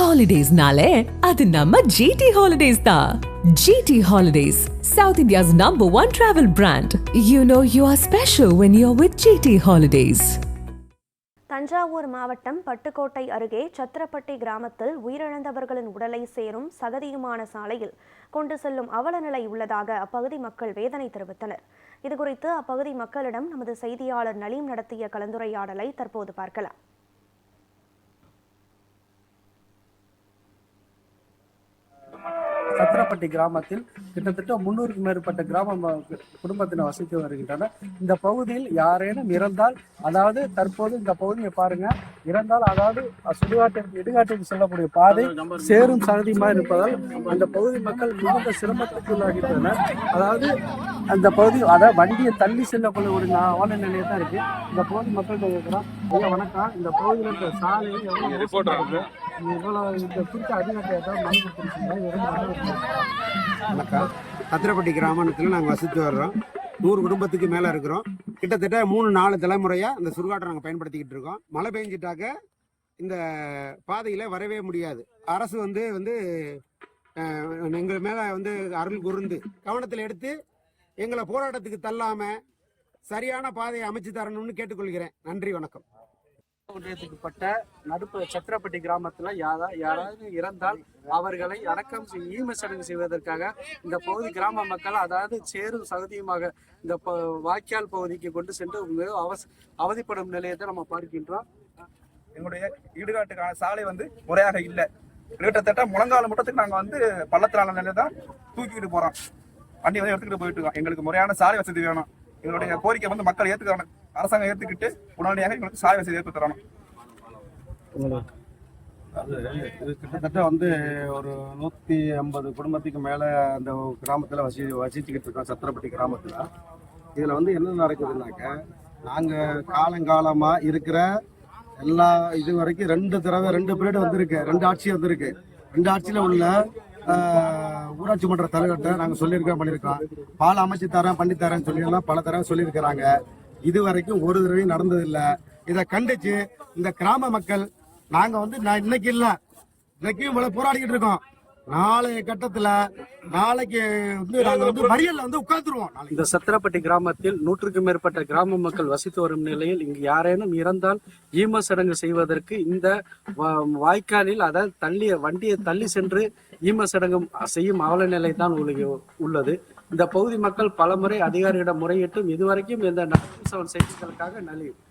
Holidays-nale, adu namma GT Holidays da. GT Holidays, South India's #1 travel brand. You know you are special when you're with GT Holidays. Thanjavur மாவட்டம் பட்டுக்கோட்டை அருகே சத்திரப்பட்டி கிராமத்தில் உயிரிழந்தவர்களின் உடலை சேரும் சகதியுமான சாலையில் கொண்டு செல்லும் அவலநிலை உள்ளதாக அப்பகுதி மக்கள் வேதனை தெரிவித்தனர். இதுகுறித்து அப்பகுதி மக்களிடம் நமது செய்தியாளர் நலீம் நடத்திய கலந்துரையாடலை தற்போது பார்க்கலாம். சத்திரப்பட்டி கிராமத்தில் கிட்டத்தட்ட 300க்கும் மேற்பட்ட குடும்பத்தினர் வசித்து வருகின்றனர். இந்த பகுதியில் யாரேனும் இறந்தால், அதாவது தற்போது இந்த பகுதியை பாருங்க, இறந்தால் அதாவது இடுகாட்டிற்கு செல்லக்கூடிய பாதை சேரும் சகதியுமாக இருப்பதால் அந்த பகுதி மக்கள் மிகுந்த சிரமத்துக்குள்ளாகின்றனர். அதாவது அந்த பகுதி அதாவது வண்டியை தள்ளி செல்லக்கூடிய ஒரு அவல நிலையை தான் இருக்கு. இந்த பகுதி மக்கள் கேட்கிறோம், ஐயா வணக்கம், இந்த பகுதியில் இருக்கிற சாலையை இந்த குறித்த அதிகாரியாக மனு கொடுத்துருக்கீங்க. வணக்கம். சத்திரப்பட்டி கிராமத்தில் நாங்கள் வசித்து வர்றோம். 100 குடும்பத்துக்கு மேலே இருக்கிறோம். கிட்டத்தட்ட 3-4 தலைமுறையாக இந்த சுடுகாட்டை நாங்கள் பயன்படுத்திக்கிட்டு இருக்கோம். மழை பெஞ்சிட்டாக்க இந்த பாதையில் வரவே முடியாது. அரசு வந்து எங்கள் மேலே அருள் கூர்ந்து கவனத்தில் எடுத்து எங்களை போராட்டத்துக்கு தள்ளாமல் சரியான பாதையை அமைச்சு தரணும்னு கேட்டுக்கொள்கிறேன். நன்றி, வணக்கம். ஒன்றியத்துக்குட்பட்ட நடுப்பு சத்திரப்பட்டி கிராமத்துல யாராவது இறந்தால் அவர்களை அடக்கம் ஈம சடங்கு செய்வதற்காக இந்த பகுதி கிராம மக்கள், அதாவது சேரும் சகதியுமாக இந்த வாய்க்கால் பகுதிக்கு கொண்டு சென்று அவதிப்படும் நிலையத்தை நம்ம பார்க்கின்றோம். எங்களுடைய ஈடுகாட்டுக்கான சாலை முறையாக இல்லை. கிட்டத்தட்ட முழங்கால முட்டத்துக்கு நாங்க பள்ளத்திலான நிலையை தான் தூக்கிட்டு போறோம். வண்டி எடுத்துக்கிட்டு போயிட்டு இருக்கோம். எங்களுக்கு முறையான சாலை வசதி வேணும். எங்களுடைய கோரிக்கை மக்கள் ஏற்றுக்கணும். அரசாங்கம் ஏற்றுக்கிட்டு உடனடியாக எங்களுக்கு சாலை வசதி ஏற்படுத்தி தரணும். இது கிட்டத்தட்ட ஒரு 150 குடும்பத்துக்கு மேலே அந்த கிராமத்தில் வசிச்சுக்கிட்டு இருக்கோம். சத்திரப்பட்டி கிராமத்தில் இதில் என்ன நடக்குதுன்னாக்க, நாங்கள் காலங்காலமாக இருக்கிற எல்லா இது வரைக்கும் 2 பீரியட் வந்திருக்கு, 2 ஆட்சி வந்திருக்கு. 2 ஆட்சியில் உள்ள ஊராட்சி மன்ற தலைவர்கிட்ட நாங்கள் பண்ணியிருக்கோம். பால் அமைச்சு தரேன் பண்ணி தரேன்னு சொல்லியெல்லாம் பல தடவை சொல்லியிருக்கிறாங்க. இது வரைக்கும் ஒரு தடவையும் நடந்ததில்லை. இதை கண்டிச்சு இந்த கிராம மக்கள் நாங்கள் நான் இன்னைக்கு இல்லை, இன்னைக்கும் இவ்வளோ போராடிக்கிட்டு இருக்கோம். நாளைய கட்டத்தில் நாளைக்கு நாங்கள் மறியல்ல உட்கார்ந்துருவோம். இந்த சத்திரப்பட்டி கிராமத்தில் 100க்கும் மேற்பட்ட கிராம மக்கள் வசித்து வரும் நிலையில் இங்கு யாரேனும் இறந்தால் ஈம சடங்கு செய்வதற்கு இந்த வாய்க்காலில், அதாவது வண்டியை தள்ளி சென்று ஈம சடங்கு செய்யும் அவல நிலை தான் உள்ளது. இந்த பகுதி மக்கள் பலமுறை அதிகாரியிடம் முறையிட்டும் இதுவரைக்கும் இந்த நடக்கும் செய்திகளுக்காக நலியும்.